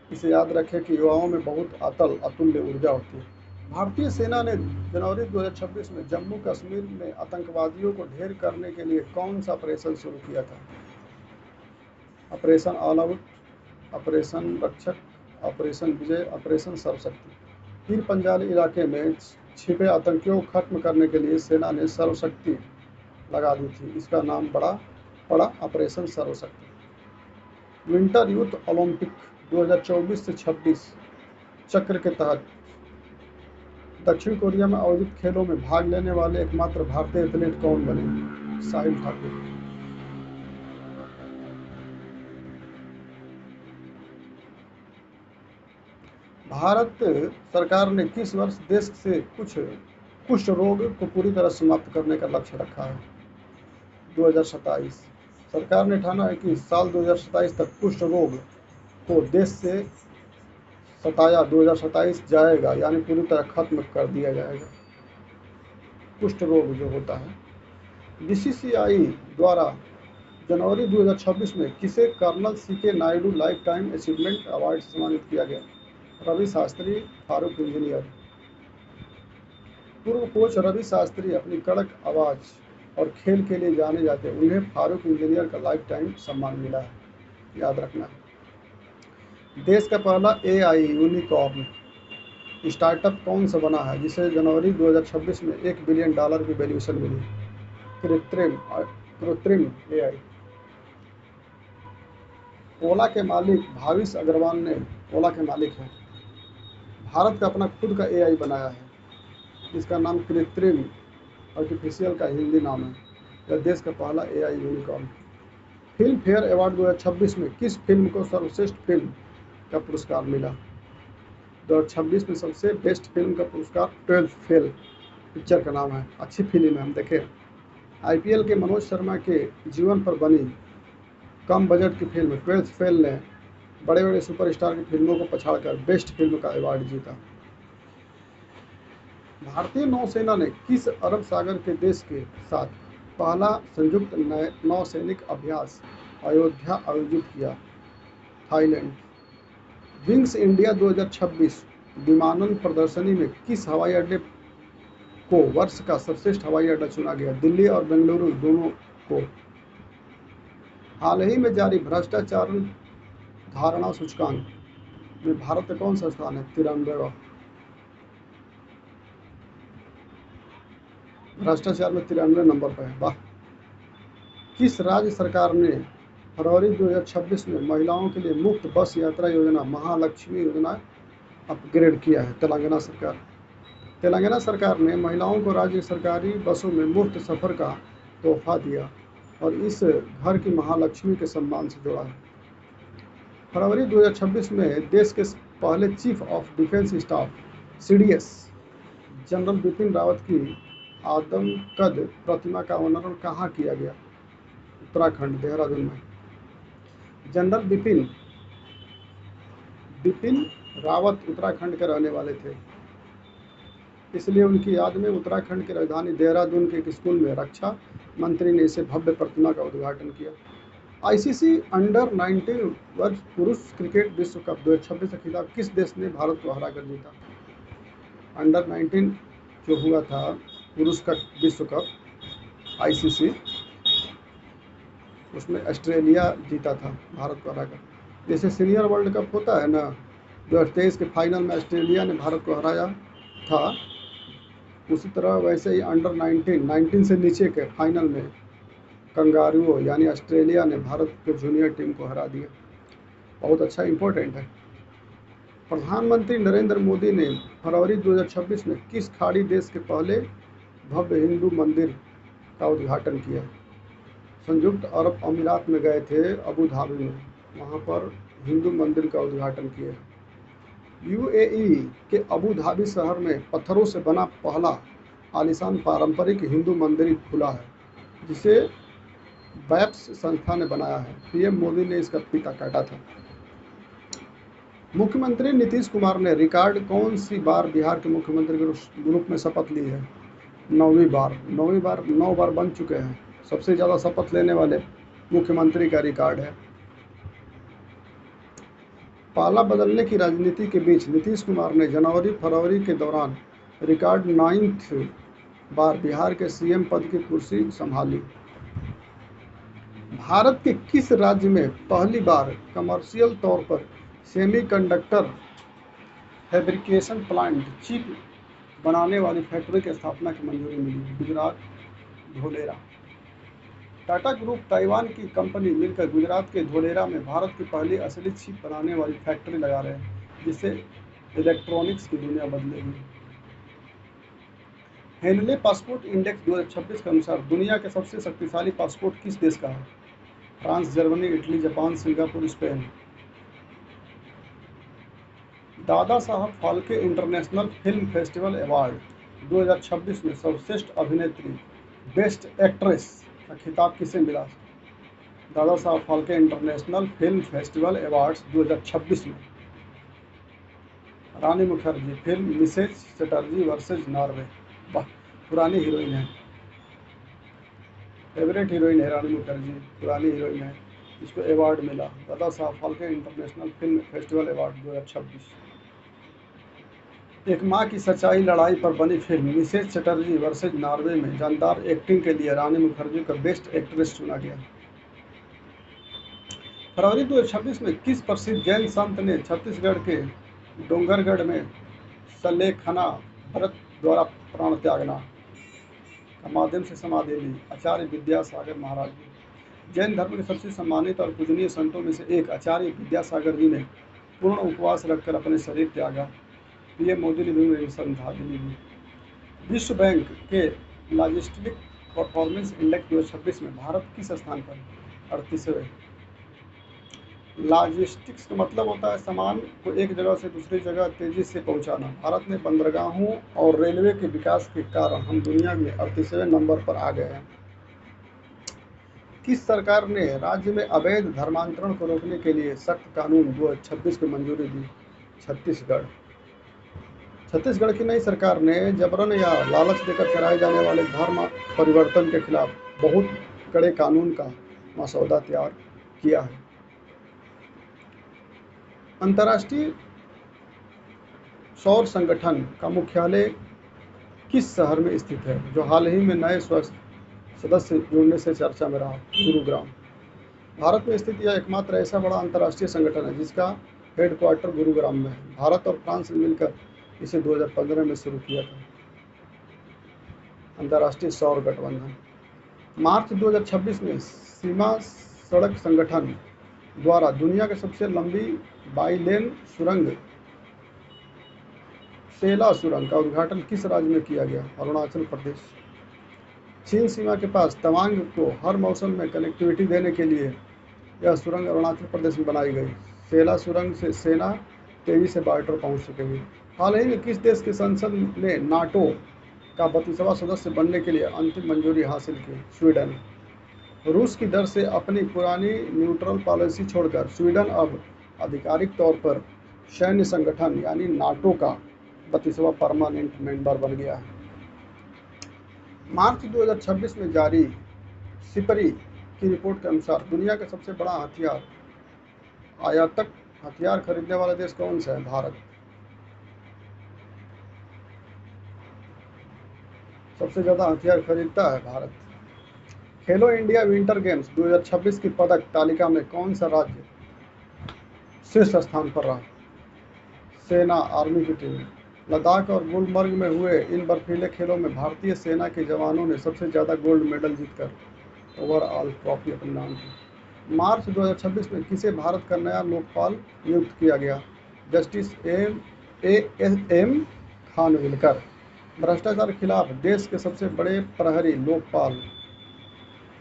इसे याद रखें कि युवाओं में बहुत अतुल्य ऊर्जा होती है। भारतीय सेना ने जनवरी 2026 में जम्मू कश्मीर में आतंकवादियों को ढेर करने के लिए कौन सा ऑपरेशन शुरू किया था, ऑपरेशन ऑल आउट, ऑपरेशन रक्षक, ऑपरेशन विजय, ऑपरेशन सर्वशक्ति। पीर पंजाली इलाके में छिपे आतंकियों को खत्म करने के लिए सेना ने सर्वशक्ति लगा दी थी, इसका नाम पड़ा ऑपरेशन सर्वशक्ति। विंटर यूथ ओलंपिक 2024 से 26 चक्र के तहत दक्षिण कोरिया में आयोजित खेलों में भाग लेने वाले एकमात्र भारतीय एथलीट कौन बने, साहिल ठाकुर। भारत सरकार ने किस वर्ष देश से कुष्ठ रोग को पूरी तरह समाप्त करने का लक्ष्य रखा है, 2027। सरकार ने ठाना है कि साल 2027 तक कुष्ठ रोग को देश से सताया 2027 जाएगा, यानी पूरी तरह खत्म कर दिया जाएगा कुष्ठ रोग जो होता है। बीसीसीआई द्वारा जनवरी 2026 में किसे colonel CK Naidu lifetime achievement award से सम्मानित किया गया, रवि शास्त्री, फारूक इंजीनियर। पूर्व कोच रवि शास्त्री अपनी कड़क आवाज़ और खेल के लिए जाने जाते हैं, उन्हें फारूक इंजीनियर का लाइफ टाइम सम्मान मिला है, याद रखना। देश का पहला एआई यूनिकॉर्न स्टार्टअप कौन सा बना है जिसे जनवरी 2026 में $1 बिलियन की वैल्यूएशन मिली? कृत्रिम कृत्रिम एआई। ओला के मालिक भाविश अग्रवाल ने ओला के मालिक हैं, भारत का अपना खुद का एआई बनाया है। इसका नाम कृत्रिम आर्टिफिशियल का हिंदी नाम है। यह देश का पहला AI unicorn. Film fair award 2026 में किस फिल्म को सर्वश्रेष्ठ फिल्म का पुरस्कार मिला? 2026 में सबसे बेस्ट फिल्म का पुरस्कार 12th फेल पिक्चर का नाम है। अच्छी फिल्म है, हम देखें। आईपीएल के मनोज शर्मा के जीवन पर बनी कम बजट की फिल्म 12th फेल ने बड़े बड़े सुपरस्टार की फिल्मों को पछाड़कर बेस्ट फिल्म का अवार्ड जीता। भारतीय नौसेना ने किस अरब सागर के देश के साथ पहला संयुक्त नौसैनिक अभ्यास अयोध्या आयोजित किया? थाईलैंड। विंग्स इंडिया 2026 विमानन प्रदर्शनी में किस हवाई अड्डे को वर्ष का सर्वश्रेष्ठ हवाई अड्डा चुना गया? दिल्ली और बेंगलुरु दोनों को। हाल ही में जारी भ्रष्टाचार धारणा सूचकांक में भारत का कौन सा स्थान है? 93वां। भ्रष्टाचार में 93 नंबर पर है। वाह। किस राज्य सरकार ने फरवरी 2026 में महिलाओं के लिए मुफ्त बस यात्रा योजना महालक्ष्मी योजना अपग्रेड किया है? तेलंगाना सरकार। तेलंगाना सरकार ने महिलाओं को राज्य सरकारी बसों में मुफ्त सफर का तोहफा दिया और इस घर की महालक्ष्मी के सम्मान से जोड़ा है। फरवरी 2026 में देश के पहले chief of defence staff CDS general Bipin Rawat की आदमकद प्रतिमा का अनावरण कहाँ किया गया? उत्तराखंड, देहरादून में। जनरल बिपिन रावत उत्तराखंड के रहने वाले थे, इसलिए उनकी याद में उत्तराखंड की राजधानी देहरादून के एक स्कूल में रक्षा मंत्री ने इसे भव्य प्रतिमा का उद्घाटन किया। आईसीसी अंडर 19 वर्ष पुरुष क्रिकेट विश्व कप 2026 का खिताब किस देश ने भारत को हराकर जीता? अंडर 19 जो हुआ था पुरुष का विश्व कप आईसीसी, उसमें ऑस्ट्रेलिया जीता था भारत को हराकर। जैसे सीनियर वर्ल्ड कप होता है ना, 2023 के फाइनल में ऑस्ट्रेलिया ने भारत को हराया था, उसी तरह वैसे ही अंडर 19 से नीचे के फाइनल में कंगारुओं यानी ऑस्ट्रेलिया ने भारत के जूनियर टीम को हरा दिया। बहुत अच्छा, इंपॉर्टेंट है। प्रधानमंत्री नरेंद्र मोदी ने फरवरी 2026 में किस खाड़ी देश के पहले भव्य हिंदू मंदिर का उद्घाटन किया? संयुक्त अरब अमीरात में गए थे, अबू धाबी में, वहाँ पर हिंदू मंदिर का उद्घाटन किया। यूएई के अबू धाबी शहर में पत्थरों से बना पहला आलीशान पारंपरिक हिंदू मंदिर खुला है, जिसे बैप्स संस्था ने बनाया है। पीएम मोदी ने इसका फीता काटा था। मुख्यमंत्री नीतीश कुमार ने रिकॉर्ड कौन सी बार बिहार के मुख्यमंत्री के रूप में शपथ ली है? 9वीं बार। 9 बार बन चुके हैं। सबसे ज़्यादा शपथ लेने वाले मुख्यमंत्री का रिकॉर्ड है। पाला बदलने की राजनीति के बीच नीतीश कुमार ने जनवरी फरवरी के दौरान रिकॉर्ड 9th बार बिहार के सीएम पद की कुर्सी संभाली। भारत के किस राज्य में पहली बार कमर्शियल तौर पर सेमीकंडक्टर फैब्रिकेशन प्लांट चिप बनाने वाली फैक्ट्री की स्थापना की मंजूरी मिली? गुजरात, धोलेरा। टाटा ग्रुप ताइवान की कंपनी मिलकर गुजरात के धोलेरा में भारत की पहली असली चिप बनाने वाली फैक्ट्री लगा रहे हैं, जिससे इलेक्ट्रॉनिक्स की दुनिया बदलेगी। हेनले पासपोर्ट इंडेक्स 2026 के अनुसार दुनिया के सबसे शक्तिशाली पासपोर्ट किस देश का है? France, Germany, Italy, Japan, Singapore, Spain. दादा Saheb Phalke international film festival award 2026 में सर्वश्रेष्ठ अभिनेत्री बेस्ट एक्ट्रेस का खिताब किसे मिला? Dada Saheb Phalke international film festival awards 2026 में Rani Mukherji. Film Mrs Chatterjee versus Norway. वाह, पुरानी हीरोइन है, फेवरेट हीरोइन है रानी मुखर्जी, पुरानी हीरोइन है, इसको अवार्ड मिला Dada Saheb Phalke international film festival award 2026। एक माँ की सच्चाई लड़ाई पर बनी film Mrs Chatterjee versus Norway में जानदार एक्टिंग के लिए रानी मुखर्जी को बेस्ट एक्ट्रेस चुना गया। फरवरी 2026 में किस प्रसिद्ध जैन संत ने छत्तीसगढ़ के डोंगरगढ़ में सलेखना भरत द्वारा प्राण त्यागना का माध्यम से समाधि ली आचार्य विद्यासागर महाराज जी। जैन धर्म के सबसे सम्मानित और पूजनीय संतों में से एक आचार्य विद्यासागर जी ने पूर्ण उपवास रखकर अपने शरीर त्यागा। पीएम मोदी ने भी उन्हें श्रद्धांजलि दी। विश्व बैंक के लॉजिस्टिक परफॉर्मेंस इंडेक्स 2026 में भारत किस स्थान पर? 38वें। लॉजिस्टिक्स का मतलब होता है सामान को एक जगह से दूसरी जगह तेजी से पहुंचाना। भारत में बंदरगाहों और रेलवे के विकास के कारण हम दुनिया में 38वें नंबर पर आ गए हैं। किस सरकार ने राज्य में अवैध धर्मांतरण को रोकने के लिए सख्त कानून 2026 को मंजूरी दी? छत्तीसगढ़। छत्तीसगढ़ की नई सरकार ने जबरन या लालच देकर कराए जाने वाले धर्म परिवर्तन के खिलाफ बहुत कड़े कानून का मसौदा तैयार किया है। अंतर्राष्ट्रीय सौर संगठन का मुख्यालय किस शहर में स्थित है, जो हाल ही में नए सदस्य जुड़ने से चर्चा में रहा? गुरुग्राम। भारत में स्थित यह एकमात्र ऐसा बड़ा अंतर्राष्ट्रीय संगठन है जिसका हेडक्वार्टर गुरुग्राम में है। भारत और फ्रांस ने मिलकर इसे 2015 में शुरू किया था। अंतर्राष्ट्रीय सौर गठबंधन। मार्च 2026 में सीमा सड़क संगठन द्वारा दुनिया की सबसे लंबी बाईलेन सुरंग सेला सुरंग का उद्घाटन किस राज्य में किया गया? अरुणाचल प्रदेश। चीन सीमा के पास तवांग को हर मौसम में कनेक्टिविटी देने के लिए यह सुरंग अरुणाचल प्रदेश में बनाई गई। सेला सुरंग से सेना तेजी से बॉर्डर पहुंच सकेगी। हाल ही में किस देश की संसद ने नाटो का 32वां सदस्य बनने के लिए अंतिम मंजूरी हासिल की? स्वीडन। रूस की दर से अपनी पुरानी न्यूट्रल पॉलिसी छोड़कर स्वीडन अब आधिकारिक तौर पर सैन्य संगठन यानी नाटो का 32वां परमानेंट मेंबर बन गया है। मार्च 2026 में जारी सिपरी की रिपोर्ट के अनुसार दुनिया का सबसे बड़ा हथियार आयातक हथियार खरीदने वाला देश कौन सा है? भारत। सबसे ज्यादा हथियार खरीदता है भारत। खेलो इंडिया विंटर गेम्स 2026 की पदक तालिका में कौन सा राज्य शीर्ष स्थान पर रहा? सेना आर्मी की टीम। लद्दाख और गुलमर्ग में हुए इन बर्फीले खेलों में भारतीय सेना के जवानों ने सबसे ज़्यादा गोल्ड मेडल जीतकर ओवरऑल ट्रॉफी अपने नाम की। मार्च 2026 में किसे भारत का नया लोकपाल नियुक्त किया गया? Justice M Khanwilkar. भ्रष्टाचार के खिलाफ देश के सबसे बड़े प्रहरी लोकपाल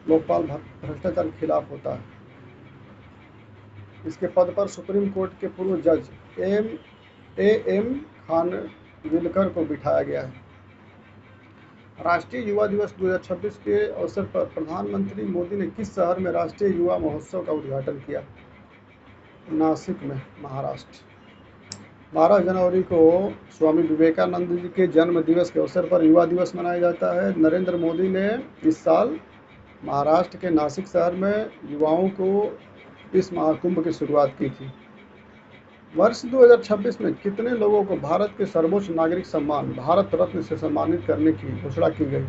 भ्रष्टाचार के खिलाफ होता है। इसके पद पर सुप्रीम कोर्ट के पूर्व जज एम खानविलकर को बिठाया गया है। राष्ट्रीय युवा दिवस 2026 के अवसर पर प्रधानमंत्री मोदी ने किस शहर में राष्ट्रीय युवा महोत्सव का उद्घाटन किया? नासिक में, महाराष्ट्र। 12 जनवरी को स्वामी विवेकानंद जी के जन्म दिवस के अवसर पर युवा दिवस मनाया जाता है। नरेंद्र मोदी ने इस साल महाराष्ट्र के नासिक शहर में युवाओं को इस महाकुंभ की शुरुआत की थी। वर्ष 2026 में कितने लोगों को भारत के सर्वोच्च नागरिक सम्मान भारत रत्न से सम्मानित करने की घोषणा की गई,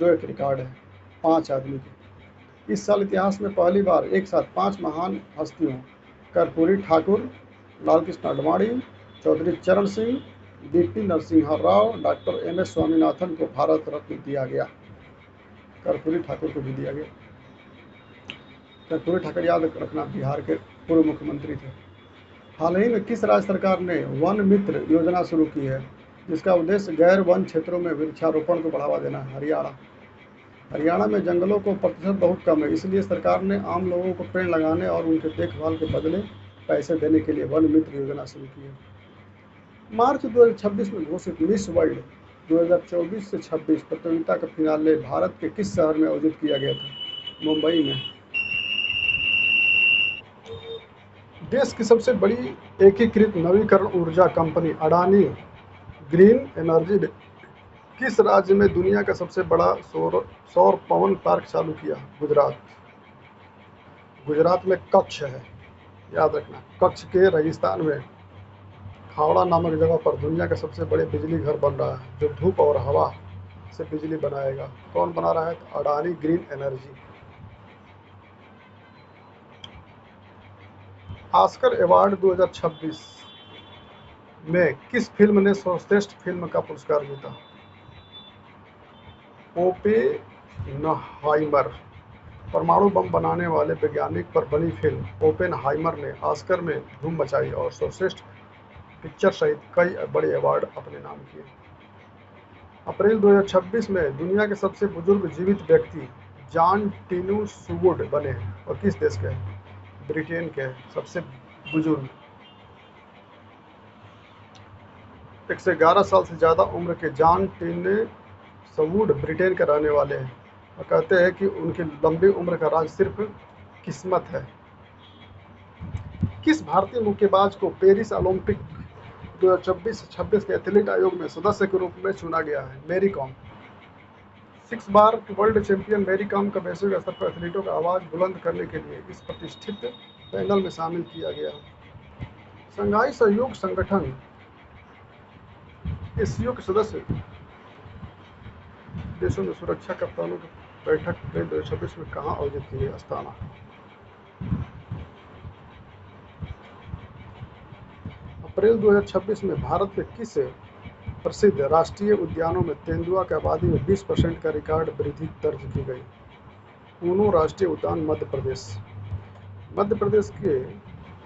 जो एक रिकॉर्ड है? 5 आदमी की। इस साल इतिहास में पहली बार एक साथ 5 महान हस्तियों कर्पूरी ठाकुर, लालकृष्ण आडवाणी, चौधरी चरण Singh, BP Narasimha Rao, doctor MS Swaminathan को भारत रत्न दिया गया। कर्पूरी ठाकुर को भी दिया गया। कर्पूरी ठाकुर याद रखना बिहार के पूर्व मुख्यमंत्री थे। हाल ही में किस राज्य सरकार ने वन मित्र योजना शुरू की है, जिसका उद्देश्य गैर वन क्षेत्रों में वृक्षारोपण को बढ़ावा देना है? हरियाणा। हरियाणा में जंगलों को प्रतिशत बहुत कम है, इसलिए सरकार ने आम लोगों को पेड़ लगाने और उनके देखभाल के बदले पैसे देने के लिए वन मित्र योजना शुरू की है। मार्च 2026 में घोषित मिस वर्ल्ड 2024 से 26 प्रतियोगिता का फिनाले भारत के किस शहर में आयोजित किया गया था? मुंबई में। देश की सबसे बड़ी एकीकृत नवीकरण ऊर्जा कंपनी अडानी ग्रीन एनर्जी ने किस राज्य में दुनिया का सबसे बड़ा सौर पवन पार्क चालू किया? गुजरात। गुजरात में कच्छ है, याद रखना। कच्छ के रेगिस्तान में खावड़ा नामक जगह पर दुनिया का सबसे बड़े बिजली घर बन रहा है, जो धूप और हवा से बिजली बनाएगा। कौन बना रहा है? तो Adani green energy. Oscar award 2026 में किस फिल्म ने सर्वश्रेष्ठ फिल्म का पुरस्कार जीता? ओपेनहाइमर। परमाणु बम बनाने वाले वैज्ञानिक पर बनी फिल्म ओपेनहाइमर ने ऑस्कर में धूम मचाई और सर्वश्रेष्ठ पिक्चर सहित कई बड़े अवार्ड अपने नाम किए। अप्रैल 2026 में दुनिया के सबसे बुजुर्ग जीवित व्यक्ति जॉन टिन्यूसवुड बने और किस देश के हैं? ब्रिटेन के हैं सबसे बुजुर्ग। 111 साल से ज़्यादा उम्र के जॉन टिन्यूसवुड ब्रिटेन के रहने वाले हैं और कहते हैं कि उनकी लंबी उम्र का राज सिर्फ किस्मत है। किस भारतीय मुक्केबाज को पेरिस ओलंपिक 2026 के एथलीट आयोग में सदस्य के रूप में चुना गया है? मैरी कॉम। 6 बार वर्ल्ड चैंपियन मैरी कॉम का वैश्विक स्तर पर एथलीटों का आवाज बुलंद करने के लिए इस प्रतिष्ठित पैनल में शामिल किया गया है। शंघाई सहयोग संगठन एससीओ के सदस्य देशों में सुरक्षा कप्तानों की बैठक अप्रैल 2026 में कहाँ आयोजित की गई? अस्ताना। अप्रैल 2026 में भारत के किस प्रसिद्ध राष्ट्रीय उद्यानों में तेंदुआ की आबादी में 20% का रिकॉर्ड वृद्धि दर्ज की गई? कूनो राष्ट्रीय उद्यान मध्य प्रदेश। मध्य प्रदेश के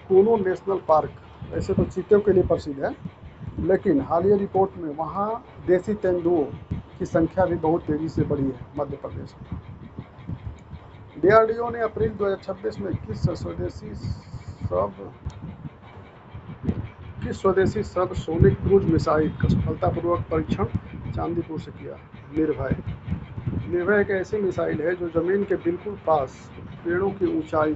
कूनो नेशनल पार्क ऐसे तो चीतों के लिए प्रसिद्ध है, लेकिन हालिया रिपोर्ट में वहाँ देसी तेंदुओं की संख्या भी बहुत तेजी से बढ़ी है मध्य प्रदेश में। डीआरडीओ ने अप्रैल 2026 में किस स्वदेशी सबसोनिक क्रूज मिसाइल का सफलतापूर्वक परीक्षण चांदीपुर से किया? निर्भय। निर्भय एक ऐसी मिसाइल है जो जमीन के बिल्कुल पास पेड़ों की ऊंचाई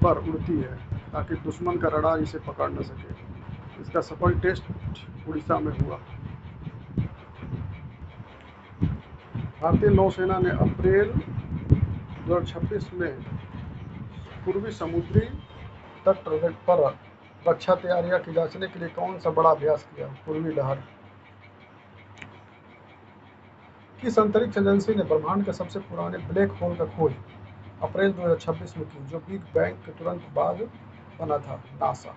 पर उड़ती है ताकि दुश्मन का रडार इसे पकड़ न सके। इसका सफल टेस्ट उड़ीसा में हुआ। भारतीय नौसेना ने अप्रैल 2026 में पूर्वी समुद्री तट पर रक्षा तैयारियां की जांचने के लिए कौन सा बड़ा अभ्यास किया? पूर्वी लहर। किस अंतरिक्ष एजेंसी ने ब्रह्मांड के सबसे पुराने ब्लैक होल का खोज अप्रैल 2026 में की, जो बिग बैंग के तुरंत बाद बना था? नासा।